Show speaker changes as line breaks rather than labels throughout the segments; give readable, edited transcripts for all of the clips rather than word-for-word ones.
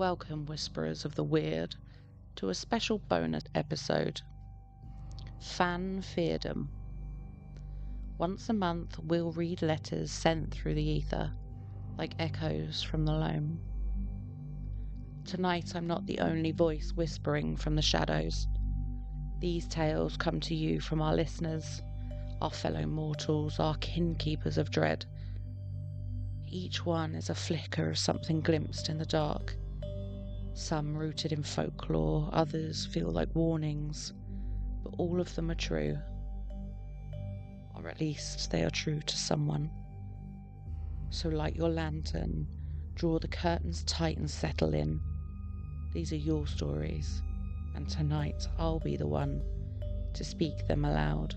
Welcome, whisperers of the weird, to a special bonus episode. Fan Feardom. Once a month, we'll read letters sent through the ether, like echoes from the loam. Tonight, I'm not the only voice whispering from the shadows. These tales come to you from our listeners, our fellow mortals, our kin-keepers of dread. Each one is a flicker of something glimpsed in the dark. Some rooted in folklore, others feel like warnings, but all of them are true. Or at least they are true to someone. So light your lantern, draw the curtains tight and settle in. These are your stories, and tonight I'll be the one to speak them aloud.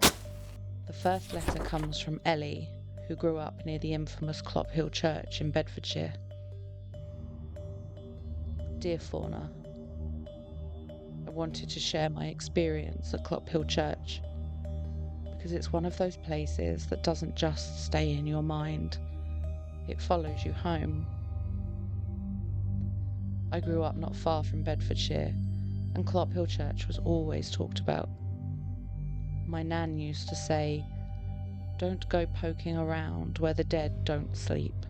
The first letter comes from Ellie, who grew up near the infamous Clophill Church in Bedfordshire. Dear Fauna, I wanted to share my experience at Clophill Church because it's one of those places that doesn't just stay in your mind, it follows you home. I grew up not far from Bedfordshire, and Clophill Church was always talked about. My nan used to say, "Don't go poking around where the dead don't sleep."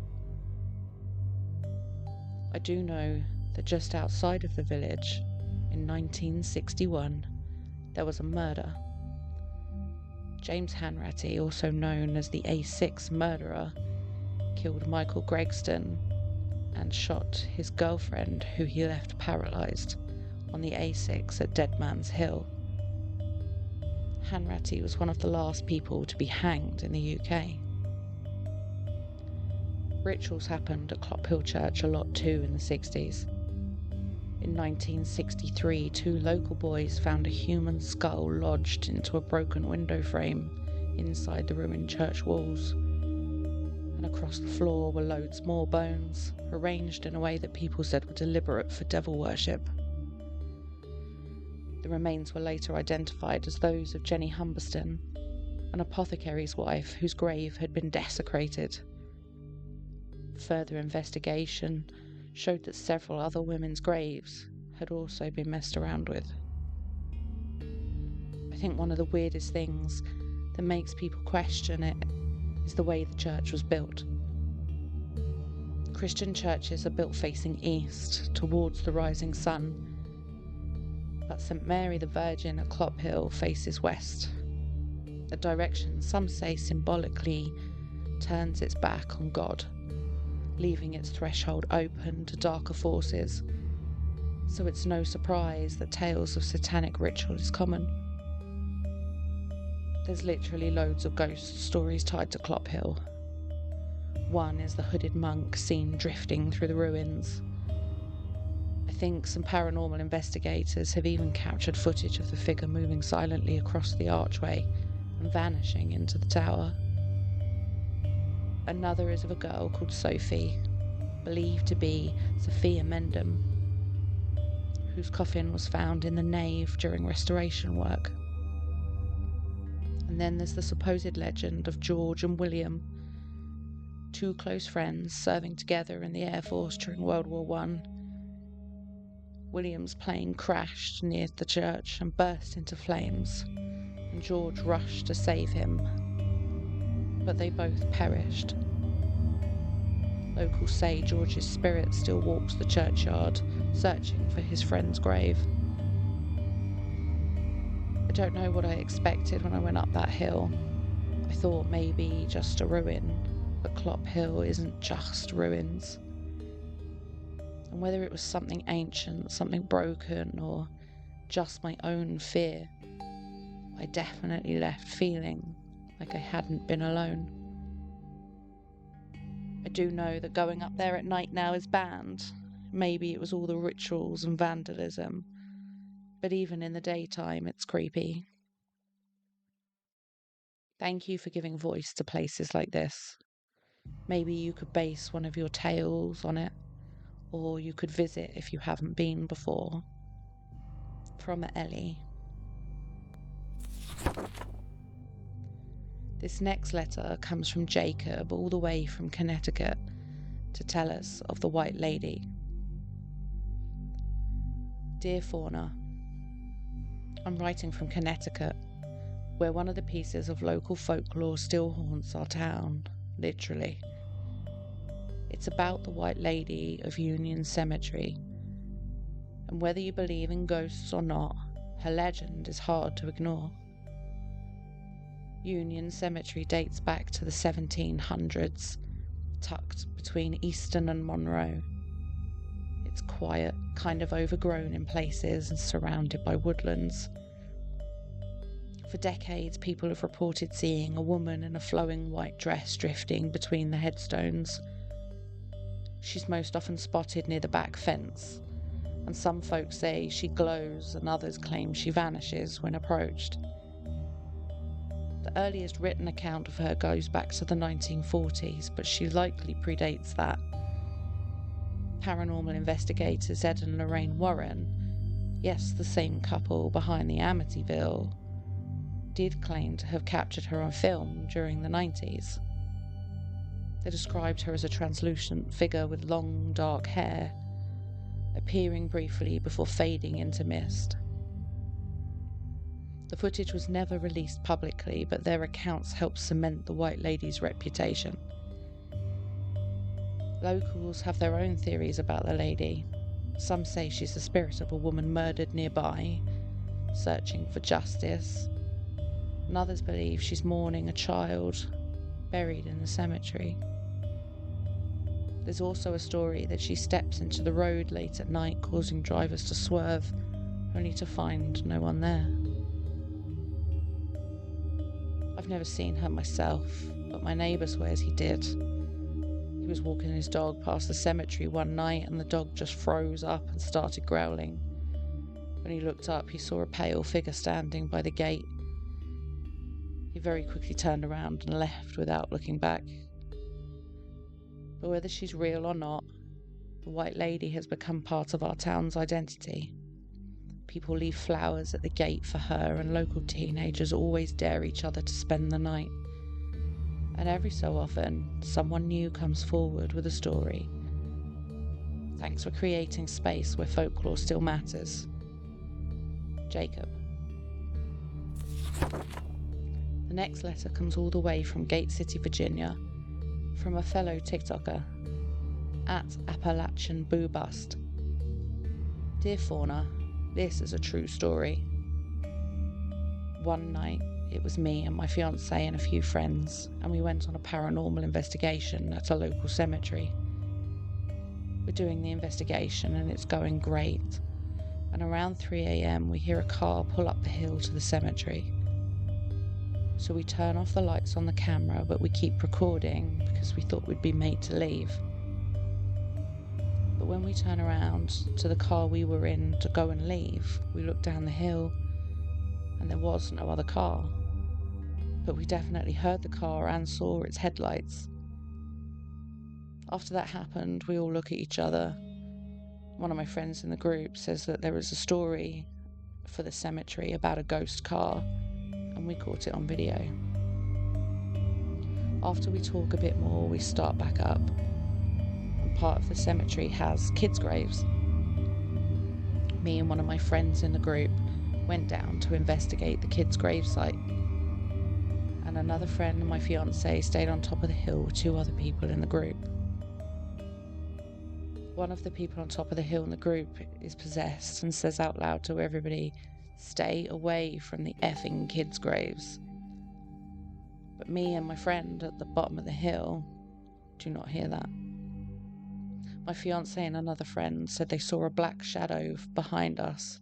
I do know that just outside of the village, in 1961, there was a murder. James Hanratty, also known as the A6 murderer, killed Michael Gregston and shot his girlfriend, who he left paralysed, on the A6 at Dead Man's Hill. Hanratty was one of the last people to be hanged in the UK. Rituals happened at Clophill Church a lot too in the 60s. In 1963, 2 local boys found a human skull lodged into a broken window frame inside the ruined church walls. And across the floor were loads more bones, arranged in a way that people said were deliberate for devil worship. The remains were later identified as those of Jenny Humberston, an apothecary's wife whose grave had been desecrated. Further investigation showed that several other women's graves had also been messed around with. I think one of the weirdest things that makes people question it is the way the church was built. Christian churches are built facing east, towards the rising sun, but St Mary the Virgin at Clophill faces west, a direction some say symbolically turns its back on God, leaving its threshold open to darker forces. So it's no surprise that tales of satanic ritual is common. There's literally loads of ghost stories tied to Clophill. One is the hooded monk seen drifting through the ruins. I think some paranormal investigators have even captured footage of the figure moving silently across the archway and vanishing into the tower. Another is of a girl called Sophie, believed to be Sophia Mendham, whose coffin was found in the nave during restoration work. And then there's the supposed legend of George and William, 2 close friends serving together in the Air Force during World War I. William's plane crashed near the church and burst into flames, and George rushed to save him, but they both perished. Locals say George's spirit still walks the churchyard, searching for his friend's grave. I don't know what I expected when I went up that hill. I thought maybe just a ruin, but Clophill isn't just ruins. And whether it was something ancient, something broken, or just my own fear, I definitely left feeling like I hadn't been alone. I do know that going up there at night now is banned. Maybe it was all the rituals and vandalism, but even in the daytime it's creepy. Thank you for giving voice to places like this. Maybe you could base one of your tales on it, or you could visit if you haven't been before. From Ellie. This next letter comes from Jakob, all the way from Connecticut. to tell us of the White Lady. Dear Fauna, I'm writing from Connecticut, where one of the pieces of local folklore still haunts our town, literally. It's about the White Lady of Union Cemetery, and whether you believe in ghosts or not, her legend is hard to ignore. Union Cemetery dates back to the 1700s, tucked between Easton and Monroe. It's quiet, kind of overgrown in places and surrounded by woodlands. For decades, people have reported seeing a woman in a flowing white dress drifting between the headstones. She's most often spotted near the back fence, and some folks say she glows and others claim she vanishes when approached. The earliest written account of her goes back to the 1940s, but she likely predates that. Paranormal investigators Ed and Lorraine Warren, yes, the same couple behind the Amityville, did claim to have captured her on film during the 90s. They described her as a translucent figure with long, dark hair, appearing briefly before fading into mist. The footage was never released publicly, but their accounts helped cement the White Lady's reputation. Locals have their own theories about the lady. Some say she's the spirit of a woman murdered nearby, searching for justice, and others believe she's mourning a child buried in the cemetery. There's also a story that she steps into the road late at night, causing drivers to swerve, only to find no one there. I've never seen her myself, but my neighbour swears he did. He was walking his dog past the cemetery one night and the dog just froze up and started growling. When he looked up, he saw a pale figure standing by the gate. He very quickly turned around and left without looking back. But whether she's real or not, the White Lady has become part of our town's identity. People leave flowers at the gate for her, and local teenagers always dare each other to spend the night. And every so often, someone new comes forward with a story. Thanks for creating space where folklore still matters. Jakob. The next letter comes all the way from Gate City, Virginia, from a fellow TikToker, at Appalachian Boo Bust. Dear Fauna, this is a true story. One night, it was me and my fiancé and a few friends, and we went on a paranormal investigation at a local cemetery. We're doing the investigation and it's going great, and around 3 a.m. we hear a car pull up the hill to the cemetery. So we turn off the lights on the camera, but we keep recording because we thought we'd be made to leave. But when we turn around to the car we were in to go and leave, we look down the hill and there was no other car. But we definitely heard the car and saw its headlights. After that happened, we all look at each other. One of my friends in the group says that there is a story for the cemetery about a ghost car, and we caught it on video. After we talk a bit more, we start back up, and part of the cemetery has kids' graves. Me and one of my friends in the group went down to investigate the kids' gravesite, and another friend and my fiancé stayed on top of the hill with 2 other people in the group. One of the people on top of the hill in the group is possessed and says out loud to everybody, "Stay away from the effing kids' graves." But me and my friend at the bottom of the hill do not hear that. My fiancé and another friend said they saw a black shadow behind us,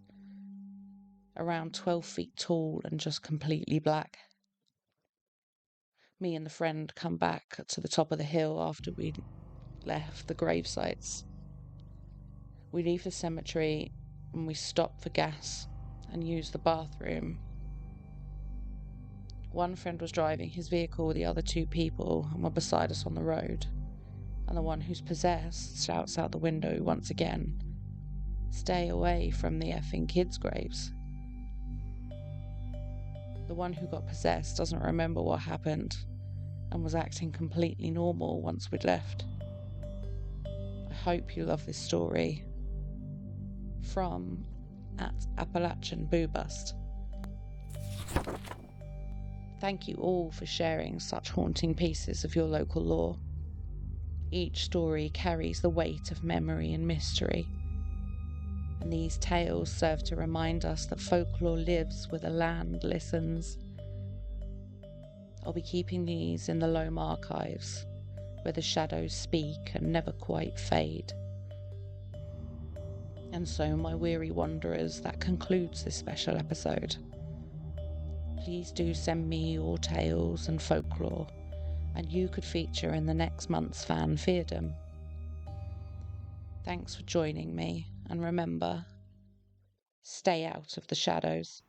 around 12 feet tall and just completely black. Me and the friend come back to the top of the hill after we'd left the grave sites. We leave the cemetery and we stop for gas and use the bathroom. One friend was driving his vehicle with the other 2 people and were beside us on the road, and the one who's possessed shouts out the window once again, "Stay away from the effing kids' graves." The one who got possessed doesn't remember what happened and was acting completely normal once we'd left. hope you love this story. From @Appalachian Boobust. Thank you all for sharing such haunting pieces of your local lore. Each story carries the weight of memory and mystery, and these tales serve to remind us that folklore lives where the land listens. I'll be keeping these in the Loam archives, where the shadows speak and never quite fade. And so, my weary wanderers, that concludes this special episode. Please do send me your tales and folklore, and you could feature in the next month's fan Feardom. Thanks for joining me, and remember, stay out of the shadows.